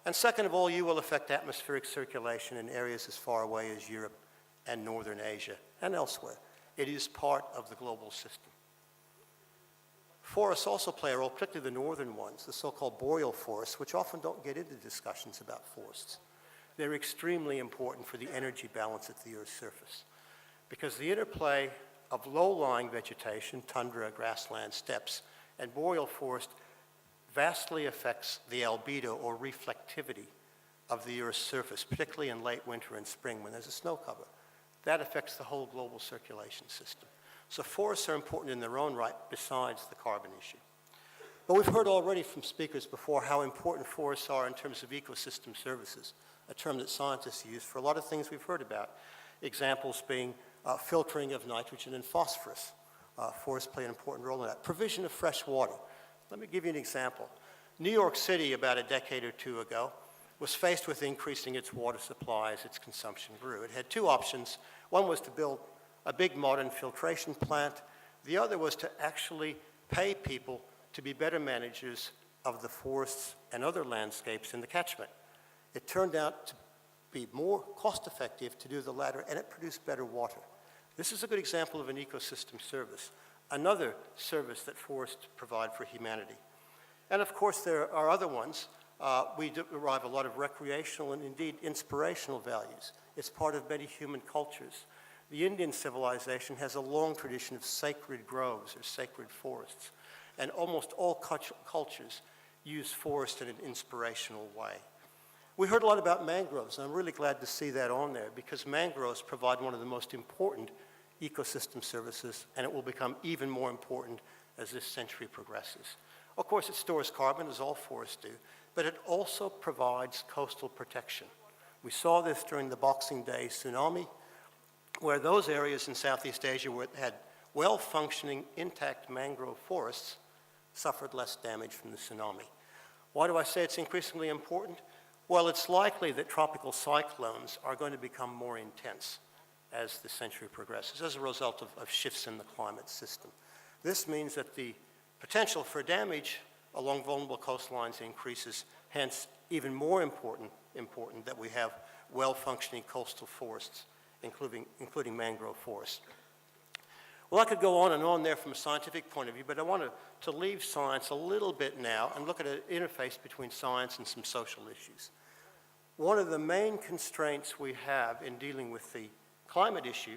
And second of all, you will affect atmospheric circulation in areas as far away as Europe and Northern Asia and elsewhere. It is part of the global system. Forests also play a role, particularly the northern ones, the so-called boreal forests, which often don't get into discussions about forests. They're extremely important for the energy balance at the Earth's surface, because the interplay of low-lying vegetation, tundra, grassland, steppes, and boreal forest vastly affects the albedo, or reflectivity, of the Earth's surface, particularly in late winter and spring when there's a snow cover. That affects the whole global circulation system. So forests are important in their own right besides the carbon issue. But we've heard already from speakers before how important forests are in terms of ecosystem services, a term that scientists use for a lot of things we've heard about. Examples being filtering of nitrogen and phosphorus. Forests play an important role in that. Provision of fresh water. Let me give you an example. New York City, about a decade or two ago, was faced with increasing its water supply as its consumption grew. It had two options. One was to build a big modern filtration plant. The other was to actually pay people to be better managers of the forests and other landscapes in the catchment. It turned out to be more cost-effective to do the latter, and it produced better water. This is a good example of an ecosystem service, another service that forests provide for humanity. And of course, there are other ones. We derive a lot of recreational and indeed inspirational values. It's part of many human cultures. The Indian civilization has a long tradition of sacred groves or sacred forests, and almost all cultures use forest in an inspirational way. We heard a lot about mangroves, and I'm really glad to see that on there, because mangroves provide one of the most important ecosystem services, and it will become even more important as this century progresses. Of course, it stores carbon, as all forests do, but it also provides coastal protection. We saw this during the Boxing Day tsunami, where those areas in Southeast Asia where it had well-functioning, intact mangrove forests suffered less damage from the tsunami. Why do I say it's increasingly important? Well, it's likely that tropical cyclones are going to become more intense as the century progresses as a result of shifts in the climate system. This means that the potential for damage along vulnerable coastlines increases, hence even more important that we have well-functioning coastal forests, including mangrove forests. Well, I could go on and on there from a scientific point of view, but I want to leave science a little bit now and look at an interface between science and some social issues. One of the main constraints we have in dealing with the climate issue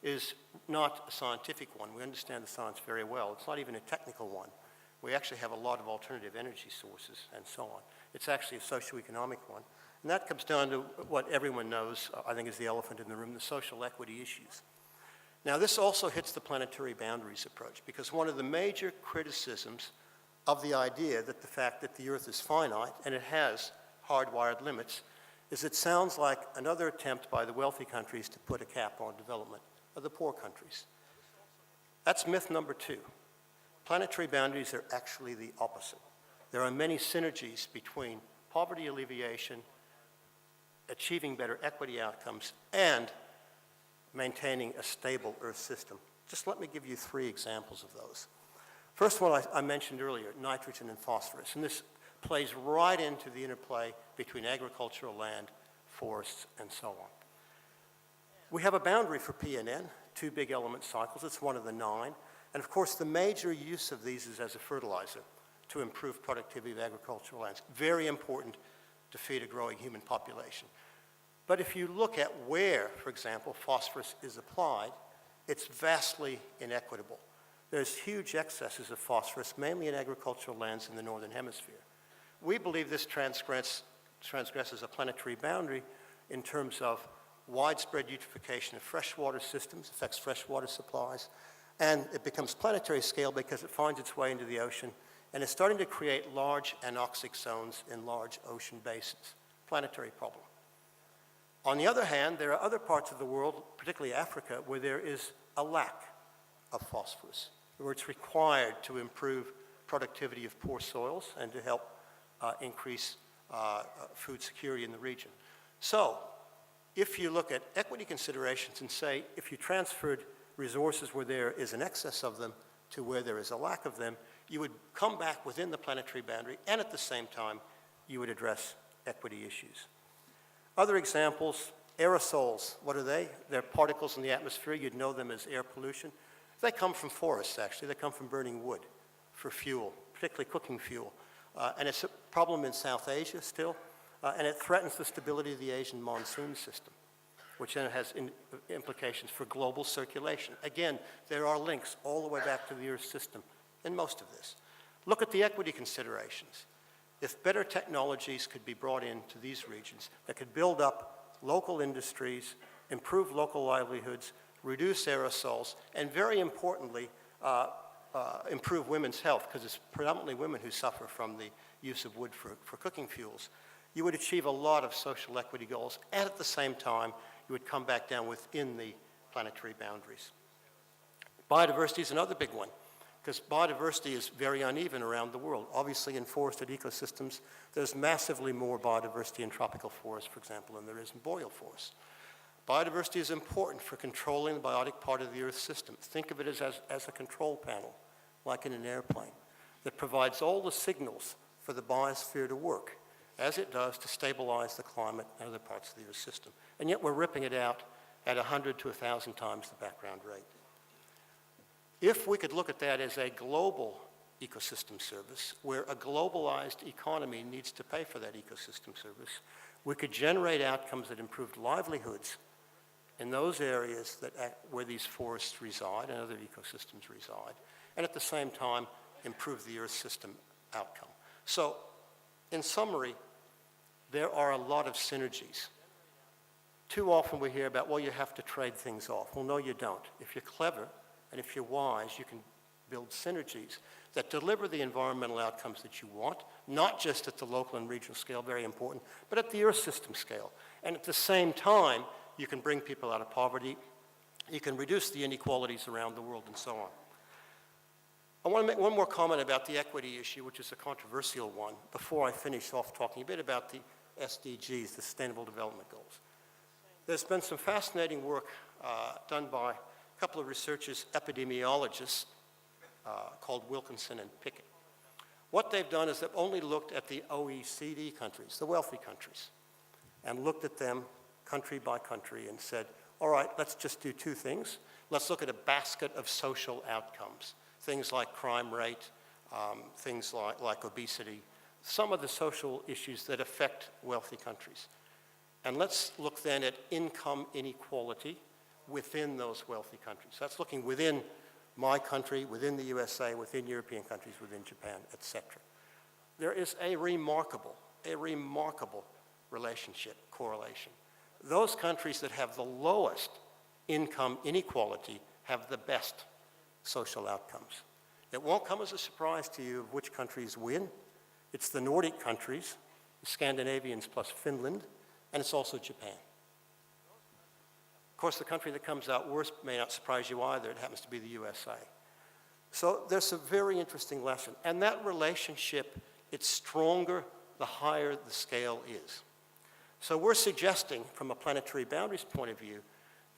is not a scientific one. We understand the science very well. It's not even a technical one. We actually have a lot of alternative energy sources and so on. It's actually a socioeconomic one. And that comes down to what everyone knows, I think, is the elephant in the room, the social equity issues. Now, this also hits the planetary boundaries approach, because one of the major criticisms of the idea that the fact that the Earth is finite and it has hardwired limits is it sounds like another attempt by the wealthy countries to put a cap on development of the poor countries. That's myth number 2. Planetary boundaries are actually the opposite. There are many synergies between poverty alleviation, achieving better equity outcomes, and maintaining a stable Earth system. Just let me give you 3 examples of those. First one I mentioned earlier, nitrogen and phosphorus, and this plays right into the interplay between agricultural land, forests, and so on. We have a boundary for PNN, 2 big element cycles. It's one of the 9. And of course, the major use of these is as a fertilizer to improve productivity of agricultural lands. Very important to feed a growing human population. But if you look at where, for example, phosphorus is applied, it's vastly inequitable. There's huge excesses of phosphorus, mainly in agricultural lands in the northern hemisphere. We believe this transgresses a planetary boundary in terms of widespread eutrophication of freshwater systems, affects freshwater supplies, and it becomes planetary scale because it finds its way into the ocean and is starting to create large anoxic zones in large ocean basins. Planetary problem. On the other hand, there are other parts of the world, particularly Africa, where there is a lack of phosphorus, where it's required to improve productivity of poor soils and to help increase food security in the region. So, if you look at equity considerations and say, if you transferred resources where there is an excess of them to where there is a lack of them, you would come back within the planetary boundary, and at the same time, you would address equity issues. Other examples, aerosols, what are they? They're particles in the atmosphere. You'd know them as air pollution. They come from forests, actually. They come from burning wood for fuel, particularly cooking fuel. And it's a problem in South Asia still, and it threatens the stability of the Asian monsoon system, which then has implications for global circulation. Again, there are links all the way back to the Earth system in most of this. Look at the equity considerations. If better technologies could be brought into these regions that could build up local industries, improve local livelihoods, reduce aerosols, and very importantly, improve women's health, because it's predominantly women who suffer from the use of wood for cooking fuels, you would achieve a lot of social equity goals, and at the same time, you would come back down within the planetary boundaries. Biodiversity is another big one, because biodiversity is very uneven around the world. Obviously, in forested ecosystems, there's massively more biodiversity in tropical forests, for example, than there is in boreal forests. Biodiversity is important for controlling the biotic part of the Earth system. Think of it as a control panel, like in an airplane, that provides all the signals for the biosphere to work, as it does to stabilize the climate and other parts of the Earth system. And yet we're ripping it out at 100 to 1,000 times the background rate. If we could look at that as a global ecosystem service, where a globalized economy needs to pay for that ecosystem service, we could generate outcomes that improved livelihoods in those areas where these forests reside and other ecosystems reside, and at the same time improve the Earth system outcome. So, in summary, there are a lot of synergies. Too often we hear about, well, you have to trade things off. Well, no, you don't. If you're clever and if you're wise, you can build synergies that deliver the environmental outcomes that you want, not just at the local and regional scale, very important, but at the Earth system scale. And at the same time, you can bring people out of poverty, you can reduce the inequalities around the world, and so on. I want to make one more comment about the equity issue, which is a controversial one, before I finish off talking a bit about the SDGs, the Sustainable Development Goals. There's been some fascinating work done by a couple of researchers, epidemiologists, called Wilkinson and Pickett. What they've done is they've only looked at the OECD countries, the wealthy countries, and looked at them country by country and said, all right, let's just do 2 things. Let's look at a basket of social outcomes, things like crime rate, things like obesity, some of the social issues that affect wealthy countries. And let's look then at income inequality within those wealthy countries. That's looking within my country, within the USA, within European countries, within Japan, etc. There is a remarkable relationship, correlation. Those countries that have the lowest income inequality have the best social outcomes. It won't come as a surprise to you of which countries win. It's the Nordic countries, the Scandinavians plus Finland, and it's also Japan. Of course, the country that comes out worst may not surprise you either. It happens to be the USA. So there's a very interesting lesson. And that relationship, it's stronger the higher the scale is. So we're suggesting, from a planetary boundaries point of view,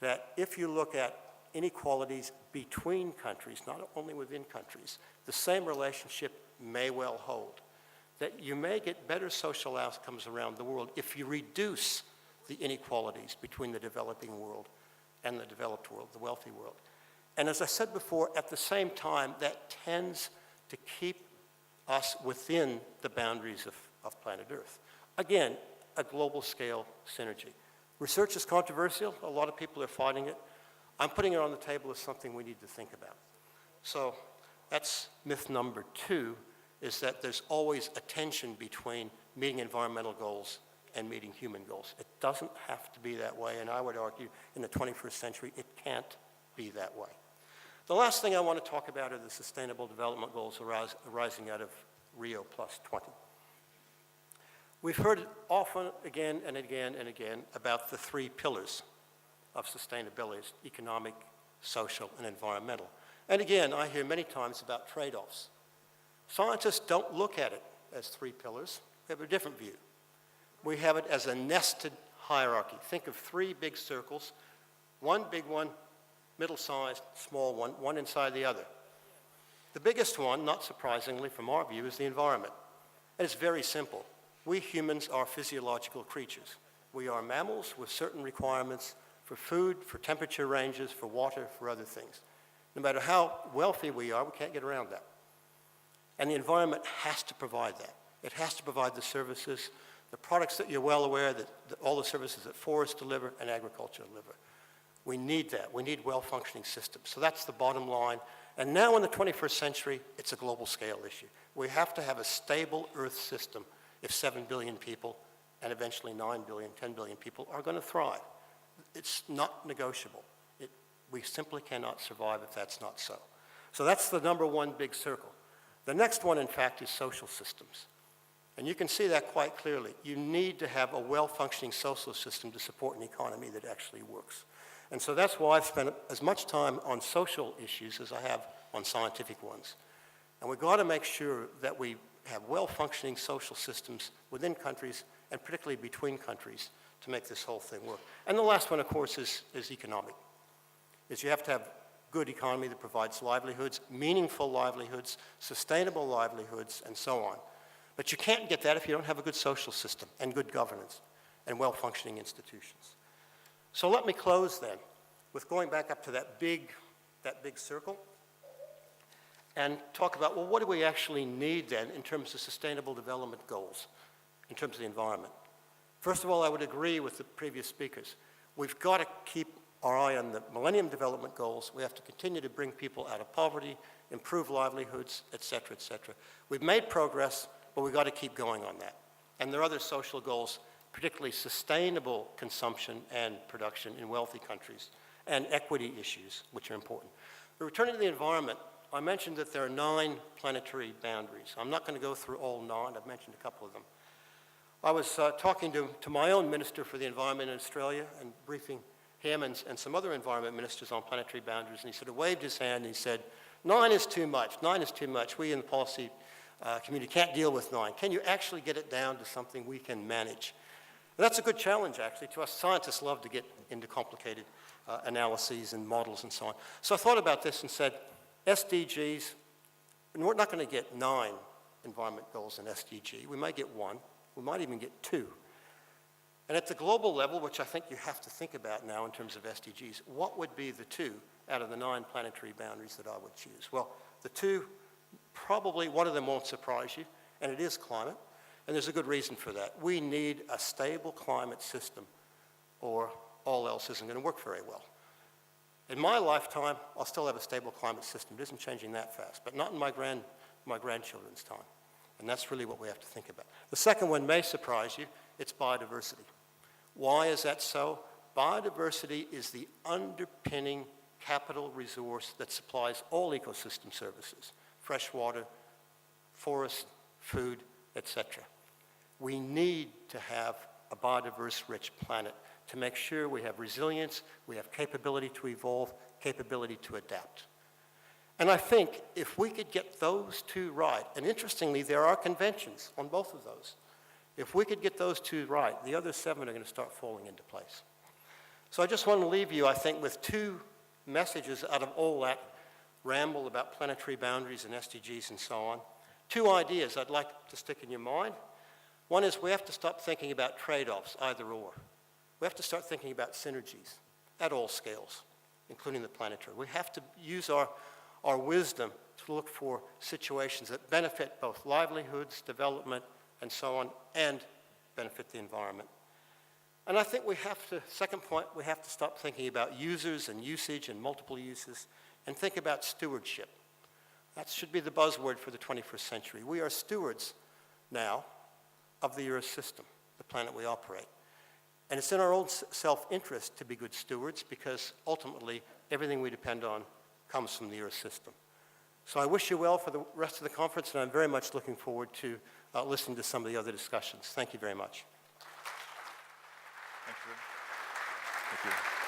that if you look at inequalities between countries, not only within countries, the same relationship may well hold. That you may get better social outcomes around the world if you reduce the inequalities between the developing world and the developed world, the wealthy world. And as I said before, at the same time, that tends to keep us within the boundaries of planet Earth. Again, a global scale synergy. Research is controversial. A lot of people are fighting it. I'm putting it on the table as something we need to think about. So that's myth number 2, is that there's always a tension between meeting environmental goals and meeting human goals. It doesn't have to be that way, and I would argue in the 21st century it can't be that way. The last thing I want to talk about are the Sustainable Development Goals arising out of Rio Plus 20. We've heard it often, again and again and again, about the 3 pillars of sustainability: economic, social, and environmental. And again, I hear many times about trade-offs. Scientists don't look at it as 3 pillars. We have a different view. We have it as a nested hierarchy. Think of 3 big circles, one big one, middle-sized, small one inside the other. The biggest one, not surprisingly from our view, is the environment. And it's very simple. We humans are physiological creatures. We are mammals with certain requirements for food, for temperature ranges, for water, for other things. No matter how wealthy we are, we can't get around that. And the environment has to provide that. It has to provide the services, the products that you're well aware that all the services that forests deliver and agriculture deliver. We need that. We need well-functioning systems. So that's the bottom line. And now in the 21st century, it's a global scale issue. We have to have a stable Earth system if 7 billion people and eventually 9 billion, 10 billion people are going to thrive. It's not negotiable. We simply cannot survive if that's not so. So that's the number 1 big circle. The next one, in fact, is social systems. And you can see that quite clearly. You need to have a well-functioning social system to support an economy that actually works. And so that's why I've spent as much time on social issues as I have on scientific ones. And we've got to make sure that we have well-functioning social systems within countries and particularly between countries to make this whole thing work. And the last one, of course, is economic. You have to have good economy that provides livelihoods, meaningful livelihoods, sustainable livelihoods, and so on. But you can't get that if you don't have a good social system and good governance and well-functioning institutions. So let me close then with going back up to that big circle and talk about, well, what do we actually need then in terms of sustainable development goals, in terms of the environment? First of all, I would agree with the previous speakers. We've got to keep our eye on the Millennium Development Goals. We have to continue to bring people out of poverty, improve livelihoods, et cetera, et cetera. We've made progress, but we've got to keep going on that. And there are other social goals, particularly sustainable consumption and production in wealthy countries, and equity issues, which are important. But returning to the environment, I mentioned that there are 9 planetary boundaries. I'm not going to go through all 9. I've mentioned a couple of them. I was talking to my own Minister for the Environment in Australia and briefing him and some other environment ministers on planetary boundaries, and he sort of waved his hand and he said, 9 is too much, 9 is too much. We in the policy community can't deal with 9. Can you actually get it down to something we can manage? And that's a good challenge, actually, to us. Scientists love to get into complicated analyses and models and so on. So I thought about this and said, SDGs, and we're not going to get 9 environment goals in SDG. We might get 1. We might even get 2. And at the global level, which I think you have to think about now in terms of SDGs, what would be the 2 out of the 9 planetary boundaries that I would choose? Well, the 2, probably one of them won't surprise you, and it is climate. And there's a good reason for that. We need a stable climate system, or all else isn't going to work very well. In my lifetime, I'll still have a stable climate system. It isn't changing that fast, but not in my grandchildren's time. And that's really what we have to think about. The second one may surprise you. It's biodiversity. Why is that so? Biodiversity is the underpinning capital resource that supplies all ecosystem services, fresh water, forest, food, etc. We need to have a biodiverse, rich planet to make sure we have resilience, we have capability to evolve, capability to adapt. And I think if we could get those two right, and interestingly, there are conventions on both of those. If we could get those two right, the other 7 are going to start falling into place. So I just want to leave you, I think, with 2 messages out of all that ramble about planetary boundaries and SDGs and so on. 2 ideas I'd like to stick in your mind. One is we have to stop thinking about trade-offs, either or. We have to start thinking about synergies at all scales, including the planetary. We have to use our wisdom to look for situations that benefit both livelihoods, development, and so on, and benefit the environment. And I think we have to, second point, we have to stop thinking about users and usage and multiple uses and think about stewardship. That should be the buzzword for the 21st century. We are stewards now of the Earth system, the planet we operate. And it's in our own self-interest to be good stewards because ultimately everything we depend on comes from the Earth system. So I wish you well for the rest of the conference, and I'm very much looking forward to listening to some of the other discussions. Thank you very much. Thank you. Thank you.